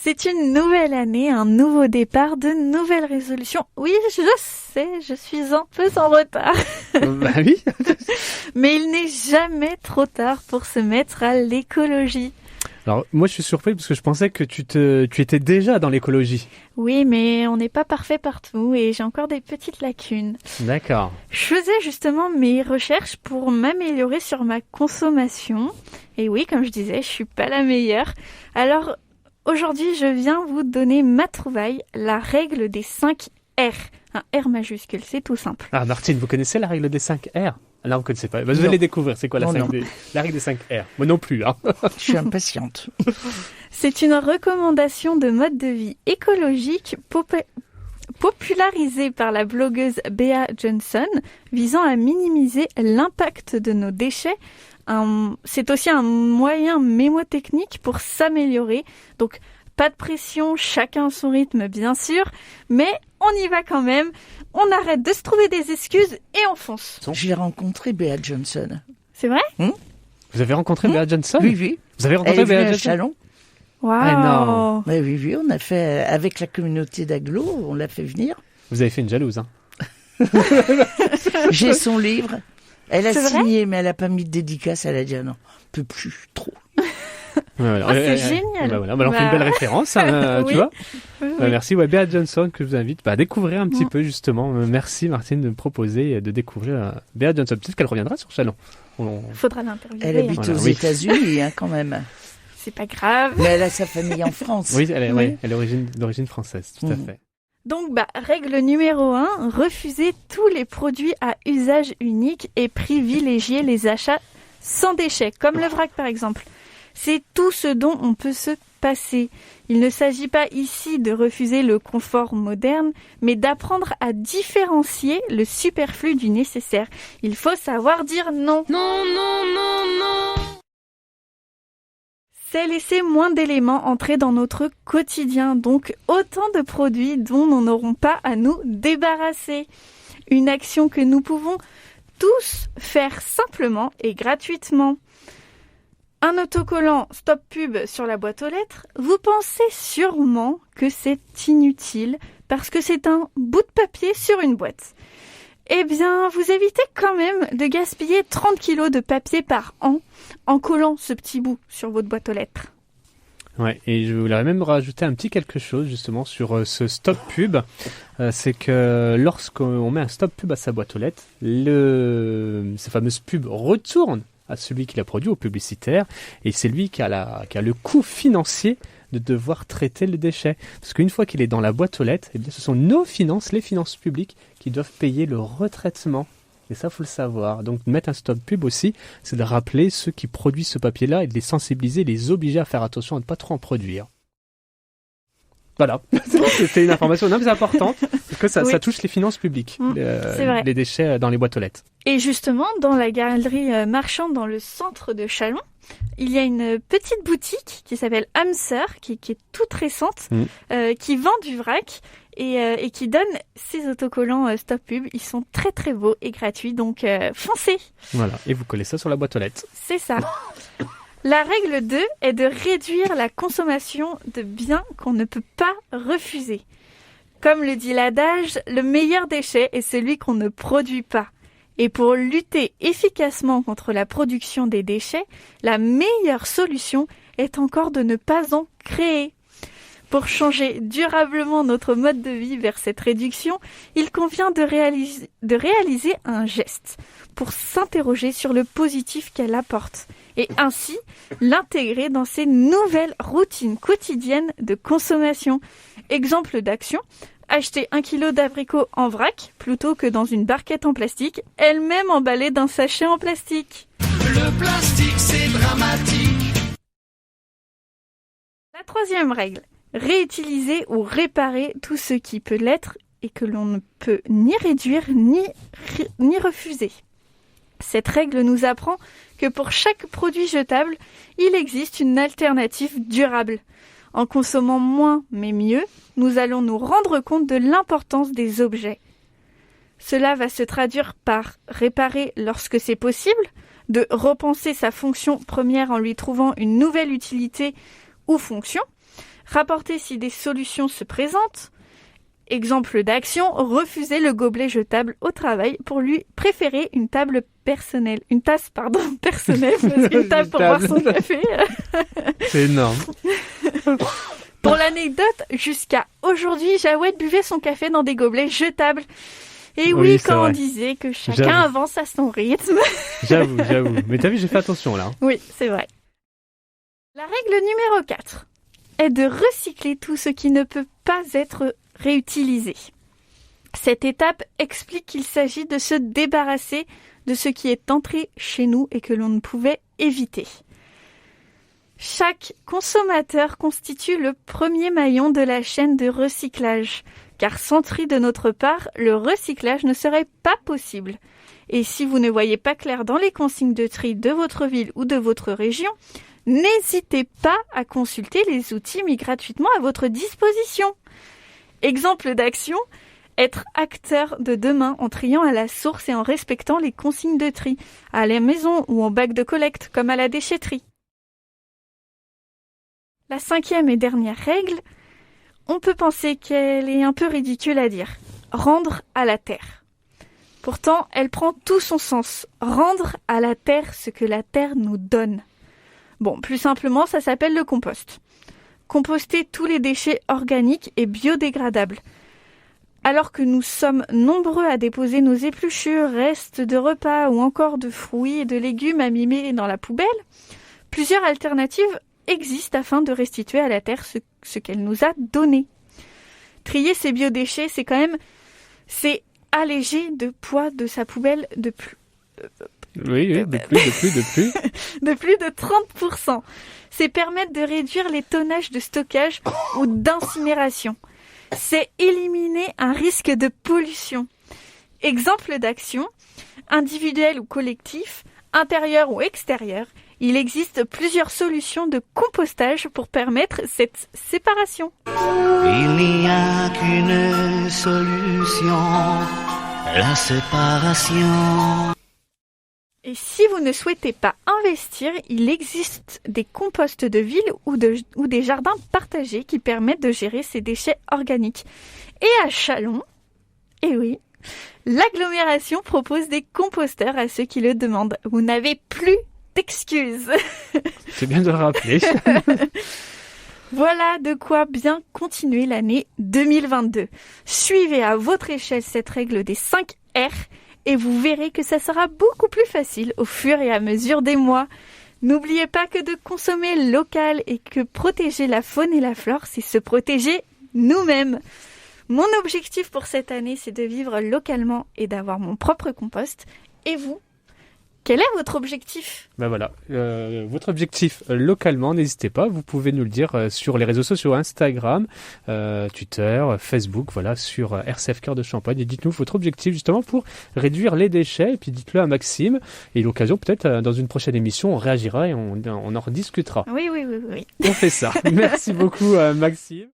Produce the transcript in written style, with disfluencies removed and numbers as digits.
C'est une nouvelle année, un nouveau départ, de nouvelles résolutions. Oui, je sais, je suis un peu en retard. Bah oui. Mais il n'est jamais trop tard pour se mettre à l'écologie. Alors, moi, je suis surpris parce que je pensais que tu étais déjà dans l'écologie. Oui, mais on n'est pas parfait partout et j'ai encore des petites lacunes. D'accord. Je faisais justement mes recherches pour m'améliorer sur ma consommation. Et oui, comme je disais, je suis pas la meilleure. Alors, aujourd'hui, je viens vous donner ma trouvaille, la règle des 5 R. Un R majuscule, c'est tout simple. Ah, Martine, vous connaissez la règle des 5 R? Ah non, vous ne connaissez pas. Bah, vous allez découvrir. C'est quoi la règle des 5 R? Moi non plus. Hein. Je suis impatiente. C'est une recommandation de mode de vie écologique popularisée par la blogueuse Bea Johnson, visant à minimiser l'impact de nos déchets. C'est aussi un moyen mémotechnique pour s'améliorer. Donc, pas de pression, chacun son rythme bien sûr, mais on y va quand même. On arrête de se trouver des excuses et on fonce. J'ai rencontré Bea Johnson. C'est vrai? Vous avez rencontré Bea Johnson? Oui. Vous avez rencontré Elle est venue Bea à Johnson? Chalon. Waouh! Ah non. Oui, on a fait, avec la communauté d'Aglo, on l'a fait venir. Vous avez fait une jalouse, hein? J'ai son livre. Elle a C'est vrai signé, mais elle a pas mis de dédicace. Elle a dit, ah non, peut plus, trop. Voilà. C'est génial. Voilà. On fait une belle référence, hein, Oui. tu vois. Oui. Merci, Bea Johnson, que je vous invite à découvrir un petit peu, justement. Merci, Martine, de me proposer de découvrir Bea Johnson. Peut-être qu'elle reviendra sur Chalon. Faudra l'interviewer. Elle habite Voilà, aux oui. États-Unis, quand même. C'est pas grave. Mais elle a sa famille en France. Oui, elle est d'origine française, tout à fait. Donc, règle numéro 1, refuser tous les produits à usage unique et privilégier les achats sans déchets, comme le vrac par exemple. C'est tout ce dont on peut se passer. Il ne s'agit pas ici de refuser le confort moderne, mais d'apprendre à différencier le superflu du nécessaire. Il faut savoir dire non. Non. C'est laisser moins d'éléments entrer dans notre quotidien, donc autant de produits dont nous n'aurons pas à nous débarrasser. Une action que nous pouvons tous faire simplement et gratuitement. Un autocollant Stop Pub sur la boîte aux lettres, vous pensez sûrement que c'est inutile parce que c'est un bout de papier sur une boîte. Eh bien, vous évitez quand même de gaspiller 30 kilos de papier par an en collant ce petit bout sur votre boîte aux lettres. Ouais, et je voulais même rajouter un petit quelque chose justement sur ce stop pub. C'est que lorsqu'on met un stop pub à sa boîte aux lettres, ces fameuses pubs retournent à celui qui l'a produit, au publicitaire, et c'est lui qui a le coût financier de devoir traiter le déchet. Parce qu'une fois qu'il est dans la boîte aux lettres, eh bien, ce sont nos finances, les finances publiques, qui doivent payer le retraitement. Et ça, faut le savoir. Donc, mettre un stop pub aussi, c'est de rappeler ceux qui produisent ce papier-là et de les sensibiliser, les obliger à faire attention à ne pas trop en produire. Voilà. C'était une information mais c'est importante, parce que ça touche les finances publiques, c'est vrai. les déchets dans les boîtes aux lettres. Et justement, dans la galerie marchande dans le centre de Chalon, il y a une petite boutique qui s'appelle Hamster, qui est toute récente, qui vend du vrac et qui donne ses autocollants Stop Pub. Ils sont très très beaux et gratuits, donc foncez. Voilà, et vous collez ça sur la boîte aux lettres. C'est ça. La règle 2 est de réduire la consommation de biens qu'on ne peut pas refuser. Comme le dit l'adage, le meilleur déchet est celui qu'on ne produit pas. Et pour lutter efficacement contre la production des déchets, la meilleure solution est encore de ne pas en créer. Pour changer durablement notre mode de vie vers cette réduction, il convient de réaliser un geste pour s'interroger sur le positif qu'elle apporte et ainsi l'intégrer dans ses nouvelles routines quotidiennes de consommation. Exemple d'action, acheter 1 kilo d'abricots en vrac plutôt que dans une barquette en plastique, elle-même emballée d'un sachet en plastique. Le plastique, c'est dramatique. La troisième règle, réutiliser ou réparer tout ce qui peut l'être et que l'on ne peut ni réduire ni refuser. Cette règle nous apprend que pour chaque produit jetable, il existe une alternative durable. En consommant moins mais mieux, nous allons nous rendre compte de l'importance des objets. Cela va se traduire par réparer lorsque c'est possible, de repenser sa fonction première en lui trouvant une nouvelle utilité ou fonction, Rapportez si des solutions se présentent. Exemple d'action, refuser le gobelet jetable au travail pour lui préférer une tasse personnelle, parce qu'une table pour boire son café. C'est énorme. Pour l'anecdote, jusqu'à aujourd'hui, Jawed buvait son café dans des gobelets jetables. Et oui, c'est quand vrai. on disait que chacun J'avoue. avance à son rythme. J'avoue. Mais t'as vu, j'ai fait attention là. Oui, c'est vrai. La règle numéro 4 est de recycler tout ce qui ne peut pas être réutilisé. Cette étape explique qu'il s'agit de se débarrasser de ce qui est entré chez nous et que l'on ne pouvait éviter. Chaque consommateur constitue le premier maillon de la chaîne de recyclage, car sans tri de notre part, le recyclage ne serait pas possible. Et si vous ne voyez pas clair dans les consignes de tri de votre ville ou de votre région, n'hésitez pas à consulter les outils mis gratuitement à votre disposition. Exemple d'action, être acteur de demain en triant à la source et en respectant les consignes de tri, à la maison ou en bac de collecte, comme à la déchetterie. La 5e et dernière règle, on peut penser qu'elle est un peu ridicule à dire. Rendre à la terre. Pourtant, elle prend tout son sens. Rendre à la terre ce que la terre nous donne. Bon, plus simplement, ça s'appelle le compost. Composter tous les déchets organiques et biodégradables. Alors que nous sommes nombreux à déposer nos épluchures, restes de repas ou encore de fruits et de légumes à mimer dans la poubelle, plusieurs alternatives existent afin de restituer à la terre ce qu'elle nous a donné. Trier ces biodéchets, c'est alléger de poids de sa poubelle de plus de plus de 30%. C'est permettre de réduire les tonnages de stockage ou d'incinération. C'est éliminer un risque de pollution. Exemple d'action, individuel ou collectif, intérieur ou extérieur, il existe plusieurs solutions de compostage pour permettre cette séparation. Il n'y a qu'une solution, la séparation. Et si vous ne souhaitez pas investir, il existe des composts de ville ou des jardins partagés qui permettent de gérer ces déchets organiques. Et à Châlons, eh oui, l'agglomération propose des composteurs à ceux qui le demandent. Vous n'avez plus d'excuses. C'est bien de le rappeler. Voilà de quoi bien continuer l'année 2022. Suivez à votre échelle cette règle des 5 R et vous verrez que ça sera beaucoup plus facile au fur et à mesure des mois. N'oubliez pas que de consommer local et que protéger la faune et la flore, c'est se protéger nous-mêmes. Mon objectif pour cette année, c'est de vivre localement et d'avoir mon propre compost. Et vous ? Quel est votre objectif ? Ben voilà, votre objectif localement, n'hésitez pas, vous pouvez nous le dire sur les réseaux sociaux, Instagram, Twitter, Facebook, voilà, sur RCF Cœur de Champagne. Et dites-nous votre objectif justement pour réduire les déchets, et puis dites-le à Maxime. Et l'occasion, peut-être, dans une prochaine émission, on réagira et on en rediscutera. Oui. On fait ça. Merci beaucoup, Maxime.